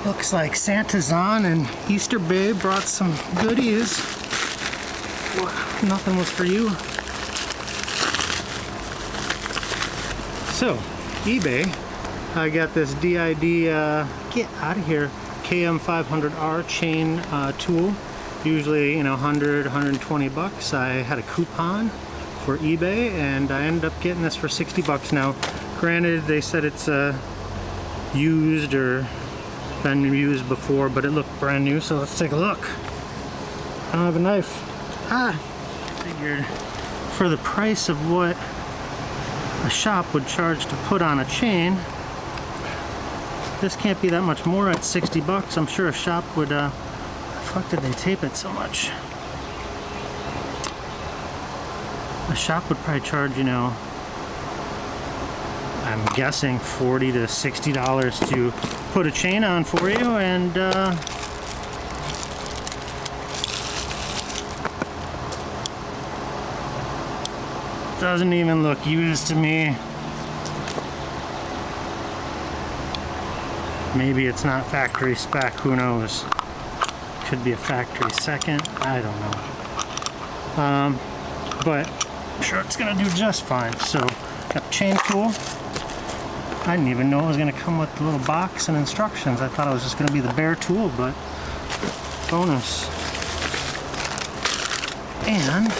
Looks like Santa's on and Easter Babe brought some goodies. Well, nothing was for you. So, eBay, I got this D.I.D, get out of here, KM500R Chain Tool. Usually, you know, 100, 120 bucks. I had a coupon for eBay and I ended up getting this for 60 bucks now. Granted, they said it's used or been used before, but it looked brand new, so let's take a look. I don't have a knife. Figured for the price of what a shop would charge to put on a chain, this can't be that much more at 60 bucks. I'm sure a shop would, fuck did they tape it so much? A shop would probably charge, you know, I'm guessing $40 to $60 to put a chain on for you, and doesn't even look used to me. Maybe it's not factory spec, who knows? Could be a factory second, I don't know. But I'm sure it's gonna do just fine. So, got the chain tool. I didn't even know it was gonna come with a little box and instructions. I thought it was just gonna be the bare tool, but bonus. And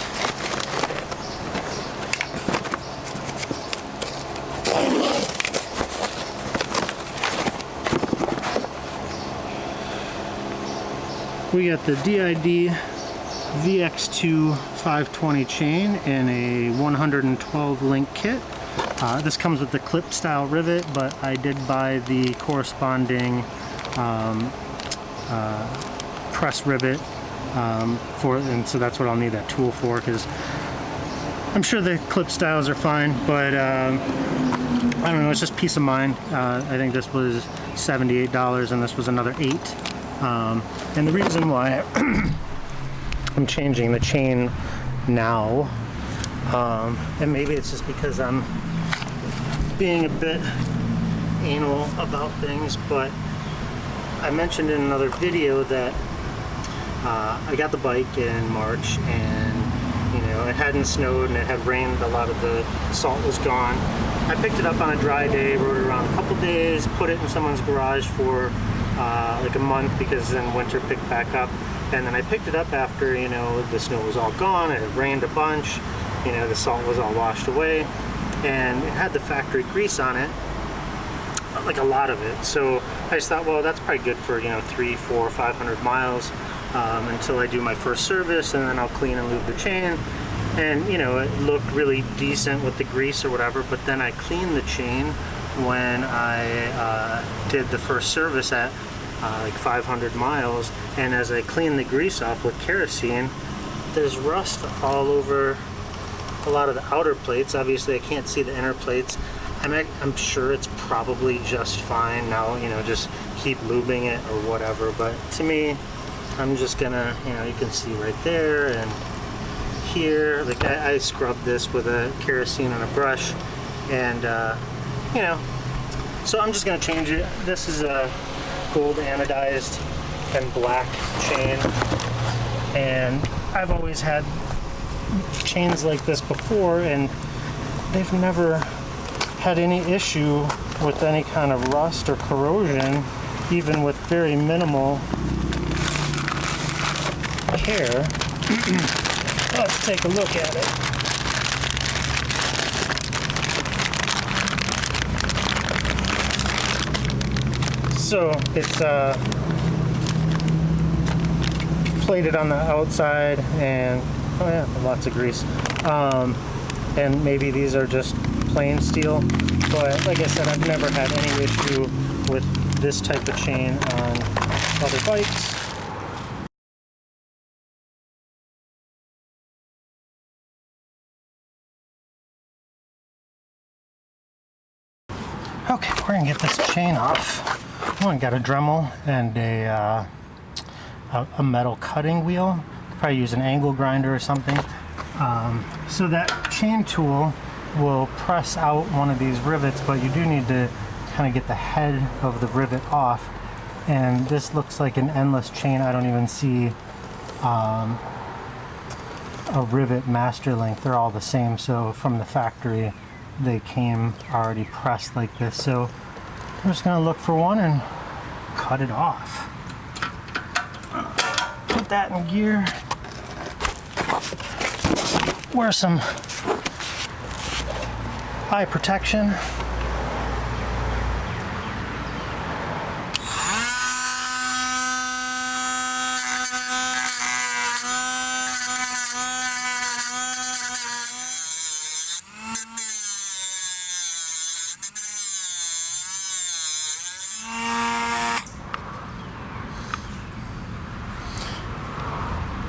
we got the D.ID VX2 520 chain in a 112 link kit. This comes with the clip style rivet, but I did buy the corresponding press rivet and so that's what I'll need that tool for, because I'm sure the clip styles are fine, but I don't know, it's just peace of mind. I think this was $78 and this was another $8. And the reason why I'm changing the chain now, and maybe it's just because I'm being a bit anal about things, but I mentioned in another video that I got the bike in March, and you know, it hadn't snowed and it had rained, a lot of the salt was gone. I picked it up on a dry day, rode it around a couple days, put it in someone's garage for like a month, because then winter picked back up. And then I picked it up after, you know, the snow was all gone, it had rained a bunch, you know, the salt was all washed away, and it had the factory grease on it, like a lot of it. So I just thought, well, that's probably good for, you know, 300, 400, 500 miles until I do my first service, and then I'll clean and lube the chain. And, you know, it looked really decent with the grease or whatever, but then I cleaned the chain when I did the first service at like 500 miles, and as I clean the grease off with kerosene, there's rust all over a lot of the outer plates. Obviously I can't see the inner plates. I'm sure it's probably just fine now, you know, just keep lubing it or whatever, but to me, I'm just gonna, you know, you can see right there and here, like I scrubbed this with a kerosene on a brush, and you know, so I'm just gonna change it. This is a gold anodized and black chain, and I've always had chains like this before, and they've never had any issue with any kind of rust or corrosion, even with very minimal care. Let's take a look at it. So it's plated on the outside, and oh yeah, lots of grease. And maybe these are just plain steel, but like I said, I've never had any issue with this type of chain on other bikes. Okay, we're gonna get this chain off. Oh, I got a Dremel and a metal cutting wheel. Probably use an angle grinder or something. So that chain tool will press out one of these rivets, but you do need to kind of get the head of the rivet off. and this looks like an endless chain. I don't even see a rivet master length. They're all the same, so from the factory they came already pressed like this. So I'm just gonna look for one and cut it off. Put that in gear. Wear some eye protection.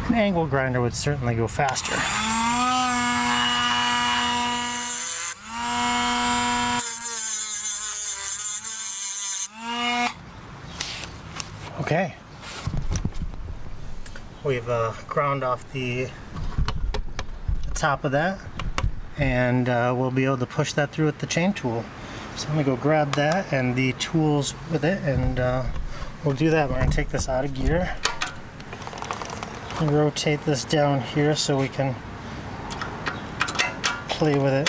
An angle grinder would certainly go faster. Okay, we've ground off the top of that, and we'll be able to push that through with the chain tool. So I'm gonna go grab that and the tools with it, and we'll do that. We're gonna take this out of gear and rotate this down here so we can play with it.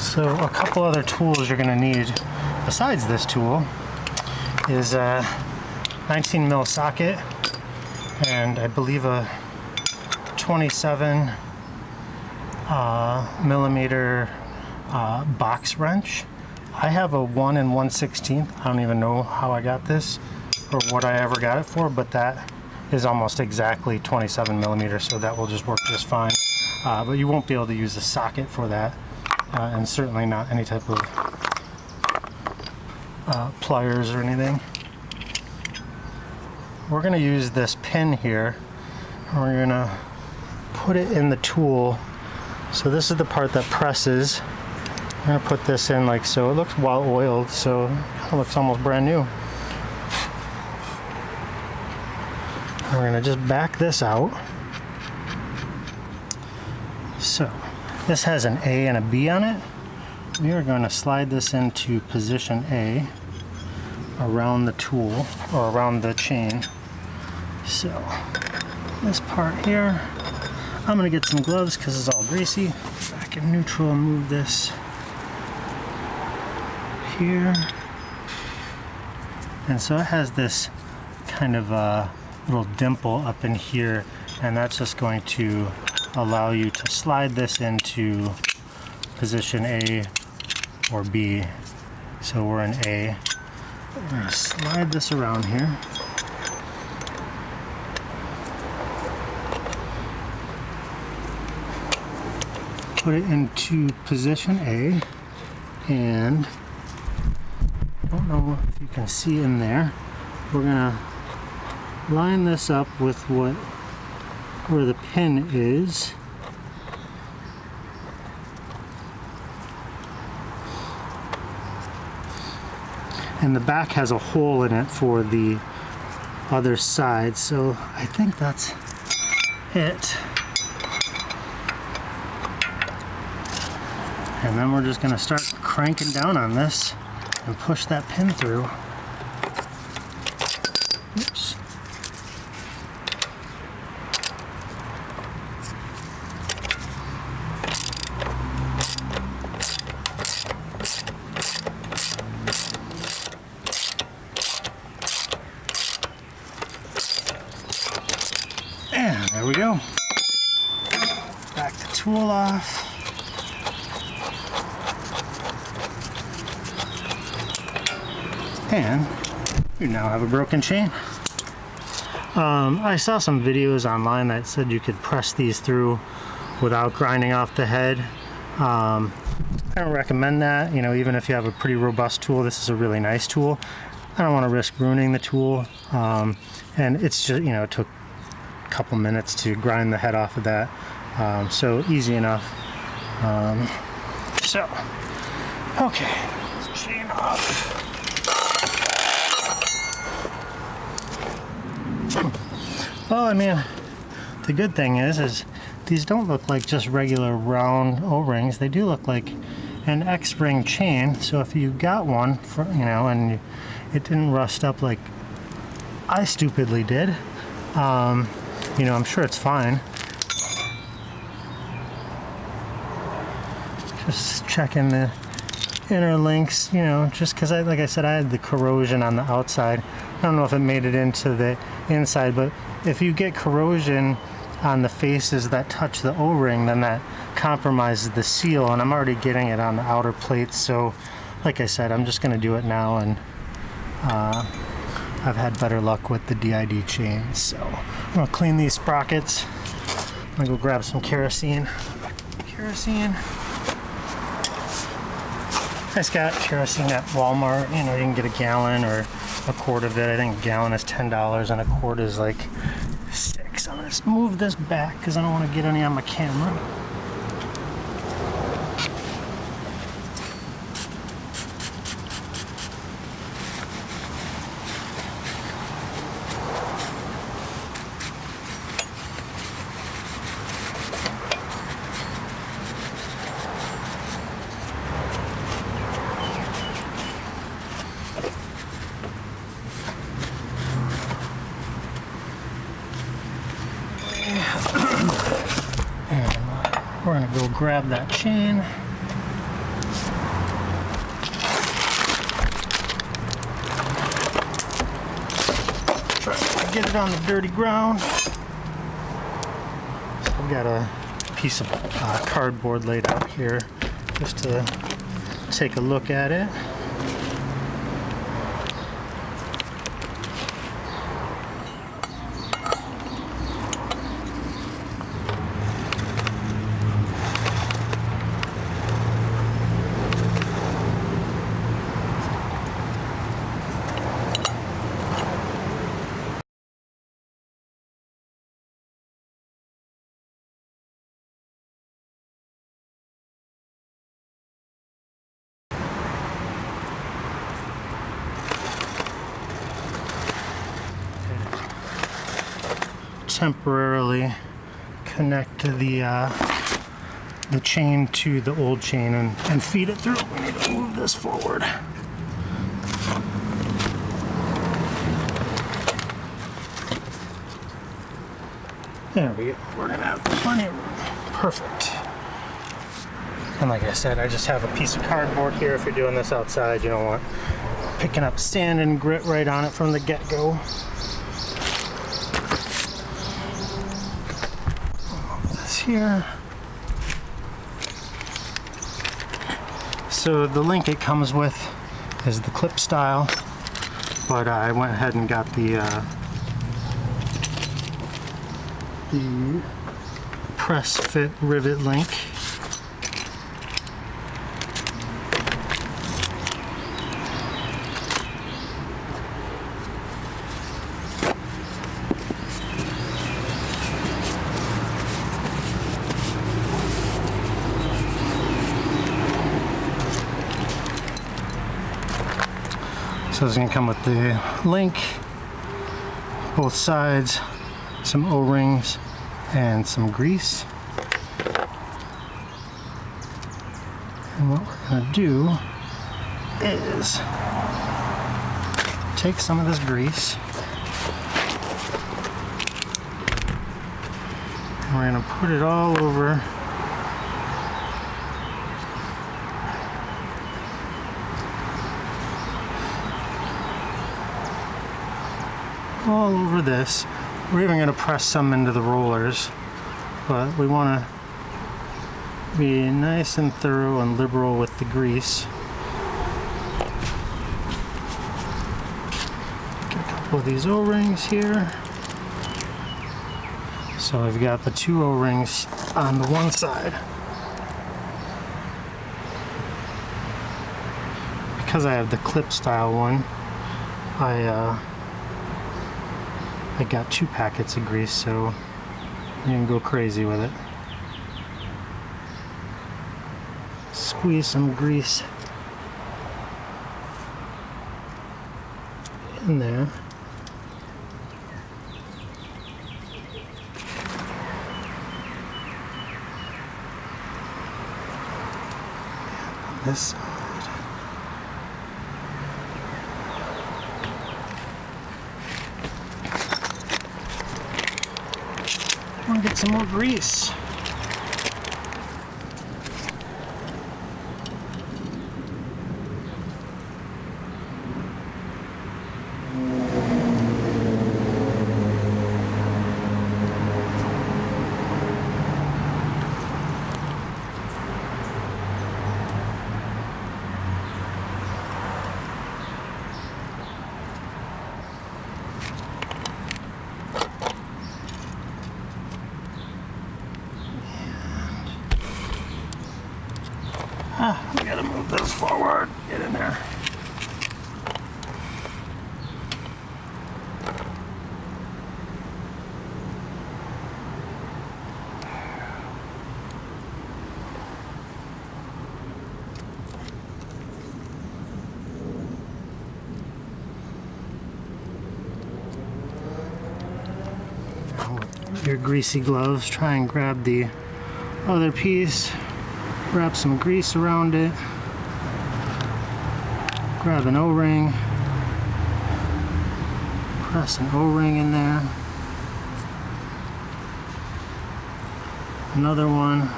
So a couple other tools you're gonna need besides this tool is a 19 mil socket and I believe a 27 millimeter box wrench. I have a 1 1/16. I don't even know how I got this or what I ever got it for, but that is almost exactly 27 millimeters, so that will just work just fine. But you won't be able to use a socket for that, and certainly not any type of pliers or anything. We're going to use this pin here, and we're going to put it in the tool. So this is the part that presses. I'm going to put this in like so. It looks well oiled, so it kind of looks almost brand new. And we're going to just back this out. So this has an A and a B on it. We are going to slide this into position A around the tool, or around the chain. So this part here, I'm going to get some gloves because it's all greasy. Back in neutral and move this here. And so it has this kind of little dimple up in here, and that's just going to allow you to slide this into position A or B. So we're in A. We're going to slide this around here. Put it into position A, and I don't know if you can see in there. We're going to line this up with where the pin is. And the back has a hole in it for the other side, so I think that's it. And then we're just going to start cranking down on this and push that pin through. Oops. And there we go. Back the tool off. And you now have a broken chain. I saw some videos online that said you could press these through without grinding off the head. I don't recommend that. You know, even if you have a pretty robust tool, this is a really nice tool. I don't want to risk ruining the tool. And it's just, you know, it took a couple minutes to grind the head off of that. So easy enough. Okay, let's chain off. Well, I mean, the good thing is these don't look like just regular round O-rings. They do look like an X-ring chain, so if you got one, for, you know, and it didn't rust up like I stupidly did, you know, I'm sure it's fine. Just checking the inner links, you know, just because like I said, I had the corrosion on the outside. I don't know if it made it into the inside, but if you get corrosion on the faces that touch the O-ring, then that compromises the seal, and I'm already getting it on the outer plates. So like I said, I'm just going to do it now, and I've had better luck with the D.ID chains. So I'm going to clean these sprockets. I'm going to go grab some kerosene. I just got kerosene at Walmart. You know, you can get a gallon or a quart of it. I think a gallon is $10 and a quart is like $6. I'm gonna just move this back because I don't want to get any on my camera. We're gonna go grab that chain. Try to get it on the dirty ground. So I've got a piece of cardboard laid out here just to take a look at it. Temporarily connect the chain to the old chain and feed it through. We need to move this forward. There we go. We're gonna have plenty of room. Perfect. And like I said, I just have a piece of cardboard here. If you're doing this outside, you don't want picking up sand and grit right on it from the get-go. Here. So the link it comes with is the clip style, but I went ahead and got the press fit rivet link. So it's going to come with the link, both sides, some O-rings, and some grease. And what we're going to do is take some of this grease, and we're going to put it all over this. We're even going to press some into the rollers, but we want to be nice and thorough and liberal with the grease. Get a couple of these O-rings here. So I've got the two O-rings on the one side. Because I have the clip style one, I got 2 packets of grease, so you can go crazy with it. Squeeze some grease in there. this side. I'm gonna get some more grease. We gotta move this forward. Get in there. With your greasy gloves, try and grab the other piece. Wrap some grease around it, grab an O-ring, press an O-ring in there, another one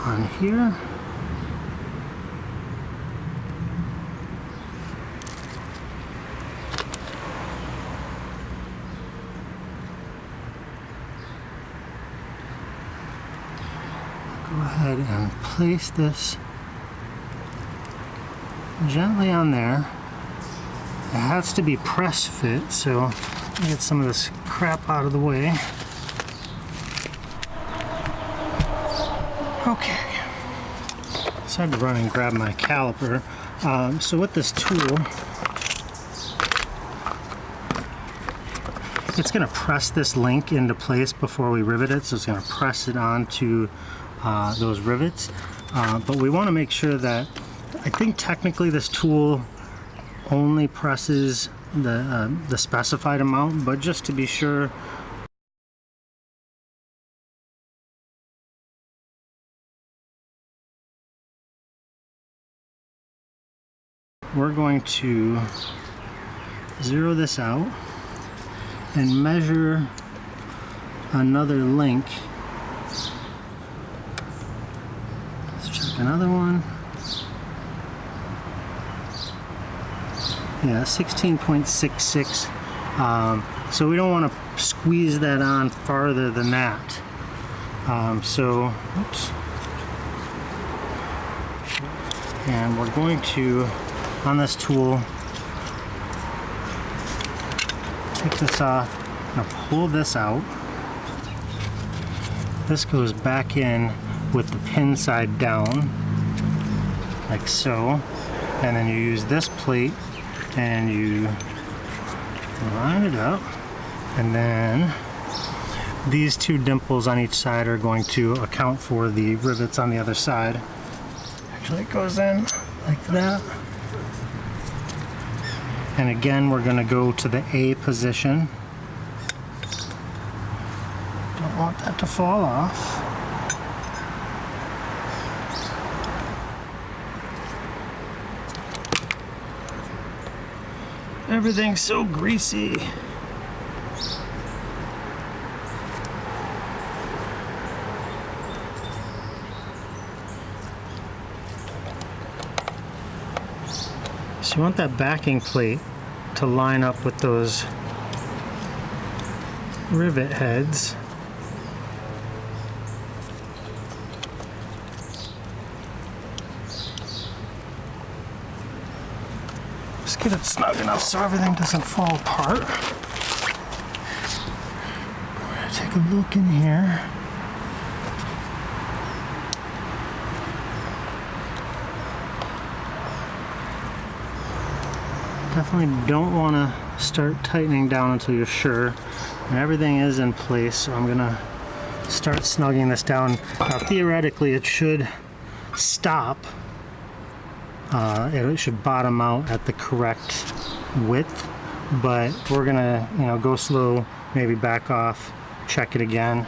on here, go ahead and place this gently on there. It has to be press fit, so let me get some of this crap out of the way. Okay. So I had to run and grab my caliper. So with this tool, it's going to press this link into place before we rivet it, so it's going to press it onto those rivets, but we want to make sure that, I think technically this tool only presses the specified amount, but just to be sure, we're going to zero this out and measure another link. Another one. Yeah, 16.66. So we don't want to squeeze that on farther than that. So, oops. And we're going to, on this tool, take this off. I'm going to pull this out. This goes back in with the pin side down, like so, and then you use this plate and you line it up, and then these two dimples on each side are going to account for the rivets on the other side. Actually, it goes in like that, and again we're going to go to the A position. Don't want that to fall off. Everything's so greasy. So you want that backing plate to line up with those rivet heads. Just get it snug enough so everything doesn't fall apart. We're gonna take a look in here. Definitely don't want to start tightening down until you're sure. And everything is in place, so I'm gonna start snugging this down. Now theoretically it should stop. It should bottom out at the correct width, but we're gonna, go slow, maybe back off, check it again.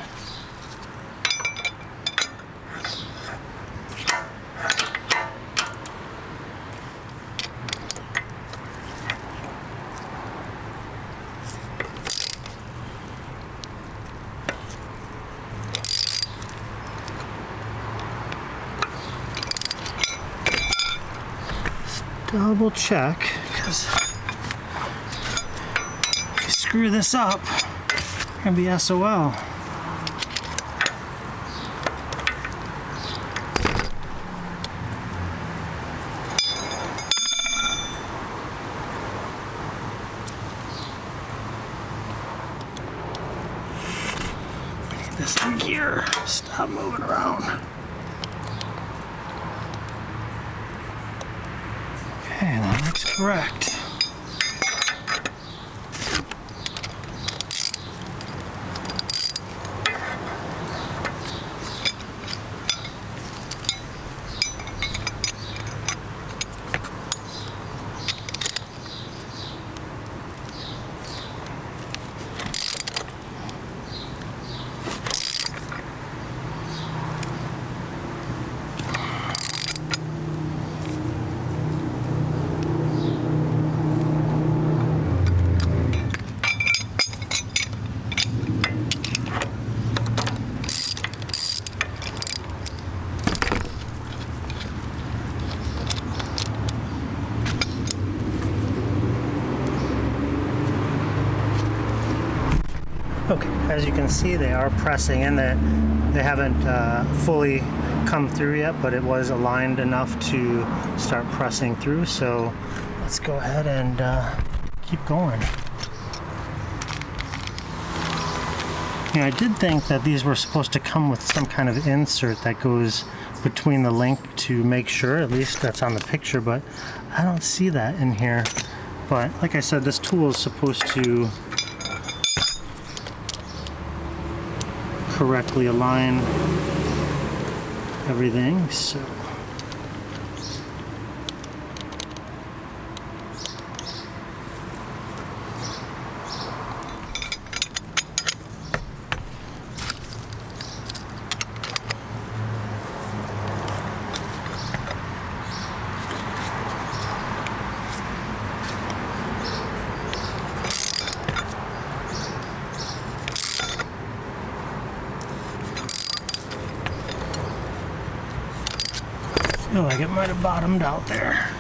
double check, because if you screw this up, it's gonna be SOL. This in gear. Stop moving around. Okay, that looks correct. Okay, as you can see, they are pressing in. They haven't fully come through yet, but it was aligned enough to start pressing through. So let's go ahead and keep going. You know, I did think that these were supposed to come with some kind of insert that goes between the link to make sure, at least that's on the picture, but I don't see that in here. But like I said, this tool is supposed to correctly align everything, so I feel like it might have bottomed out there.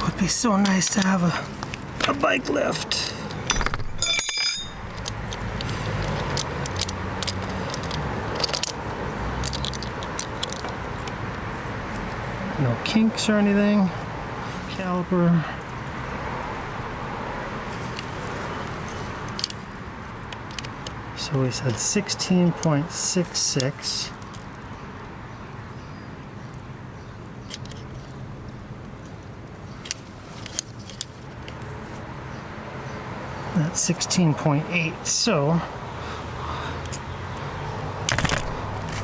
Would be so nice to have a bike lift. No kinks or anything. Caliper. So we said 16.66. That's 16.8. So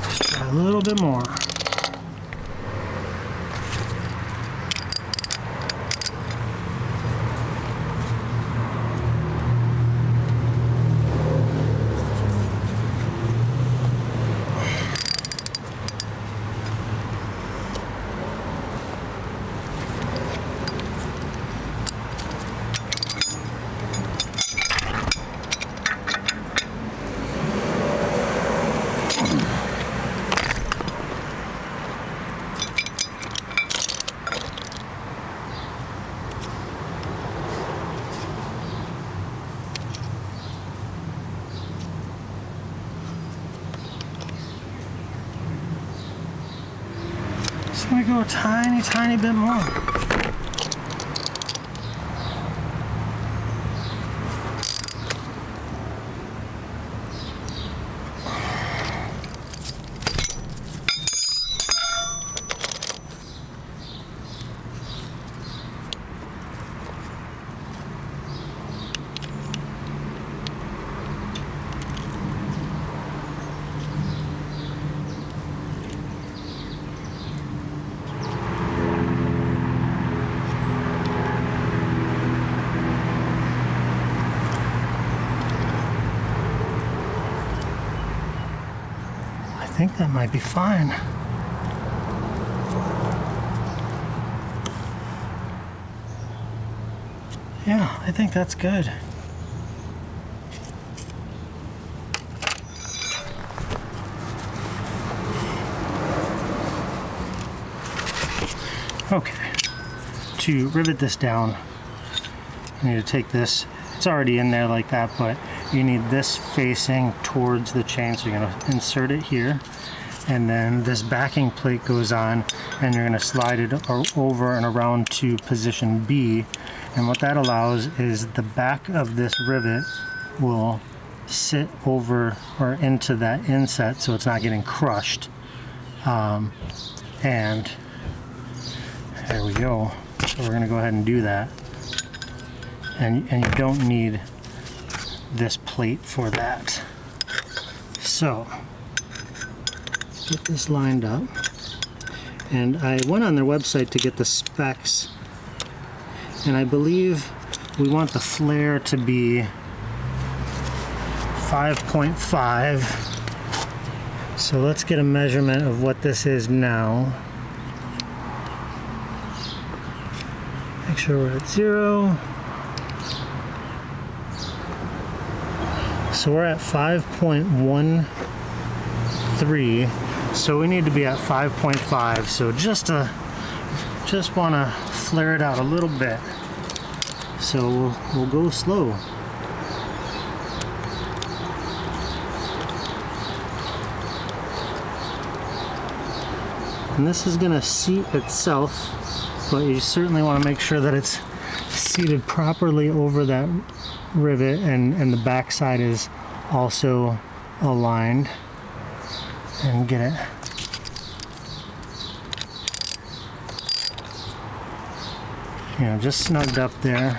let's try a little bit more. Just gonna go a tiny bit more. I think that might be fine. Yeah, I think that's good. Okay, to rivet this down, you need to take this, it's already in there like that, but you need this facing towards the chain, so you're going to insert it here, and then this backing plate goes on, and you're going to slide it over and around to position B, and what that allows is the back of this rivet will sit over or into that inset so it's not getting crushed. And there we go. So we're going to go ahead and do that. And you don't need this plate for that. So let's get this lined up. And I went on their website to get the specs, and I believe we want the flare to be 5.5. So let's get a measurement of what this is now. Make sure we're at 0. So we're at 5.13. So we need to be at 5.5. So just want to flare it out a little bit. So we'll go slow. And this is going to seat itself, but you certainly want to make sure that it's seated properly over that rivet, and the back side is also aligned, and get it just snugged up there.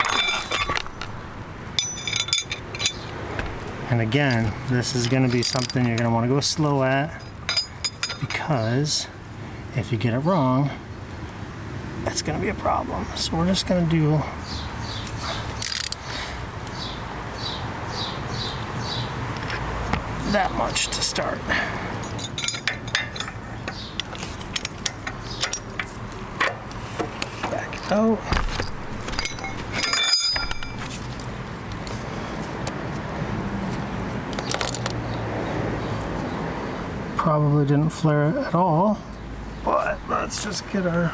And again, this is going to be something you're going to want to go slow at, because if you get it wrong, it's going to be a problem. So we're just going to do that much to start. Back it out. Probably didn't flare it at all, but let's just get our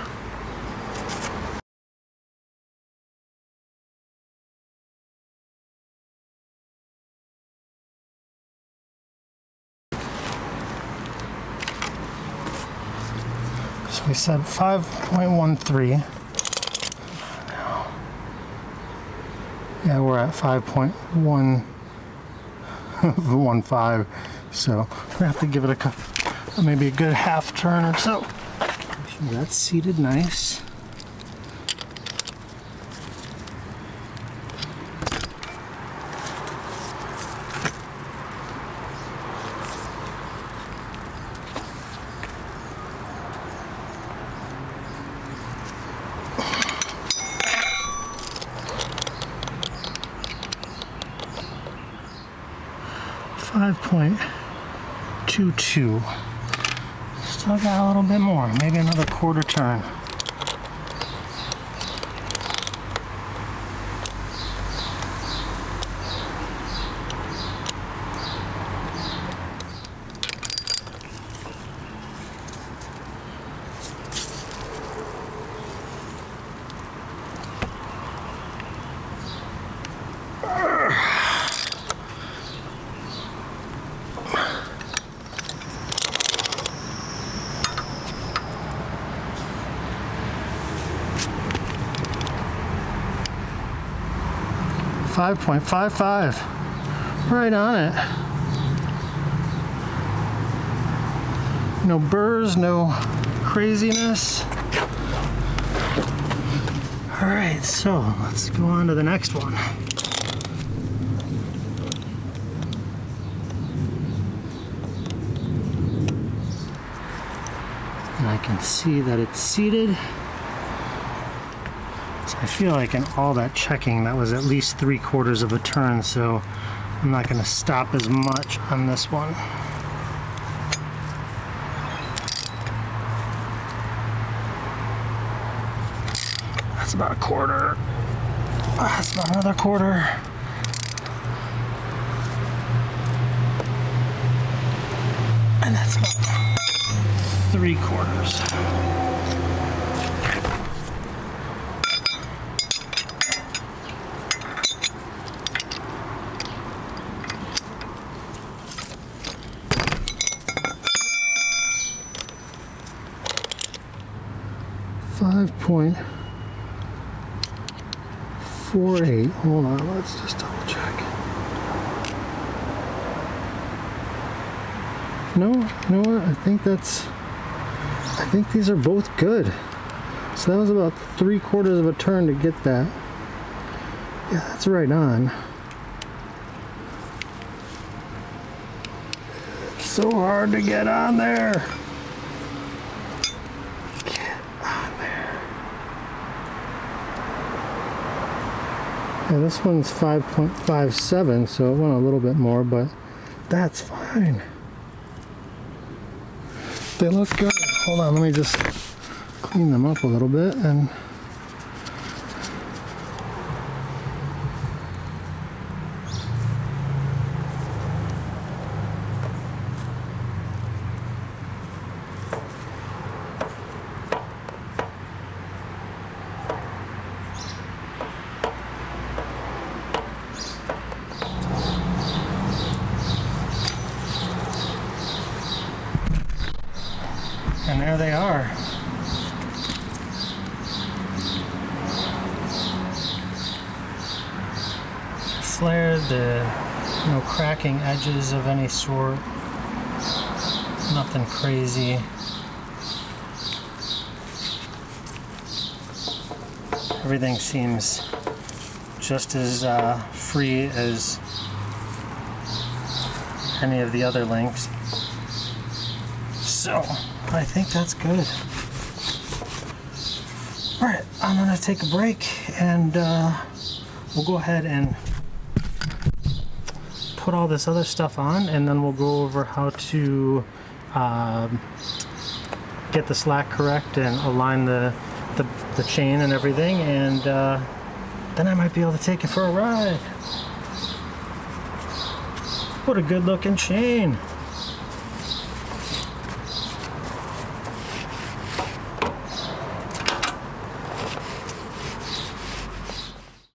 we said 5.13. Yeah, we're at 5.115. So we have to give it maybe a good half turn or so. That's seated nice. .22. Still got a little bit more, maybe another quarter turn. .55, right on it. No burrs, no craziness. All right, so let's go on to the next one. And I can see that it's seated. I feel like in all that checking, that was at least 3/4 of a turn, so I'm not going to stop as much on this one. That's about a quarter. That's about another quarter. And that's about 3/4. 5.48. Hold on, let's just double check. No, you know what? I think these are both good. So that was about 3/4 of a turn to get that. Yeah, that's right on. It's so hard to get on there. Get on there. Yeah, this one's 5.57, so it went a little bit more, but that's fine. They look good. Hold on, let me just clean them up a little bit and there they are. Flared, no cracking edges of any sort. Nothing crazy. Everything seems just as free as any of the other links. So I think that's good. Alright, I'm gonna take a break and we'll go ahead and put all this other stuff on, and then we'll go over how to get the slack correct and align the chain and everything, and then I might be able to take it for a ride. What a good looking chain.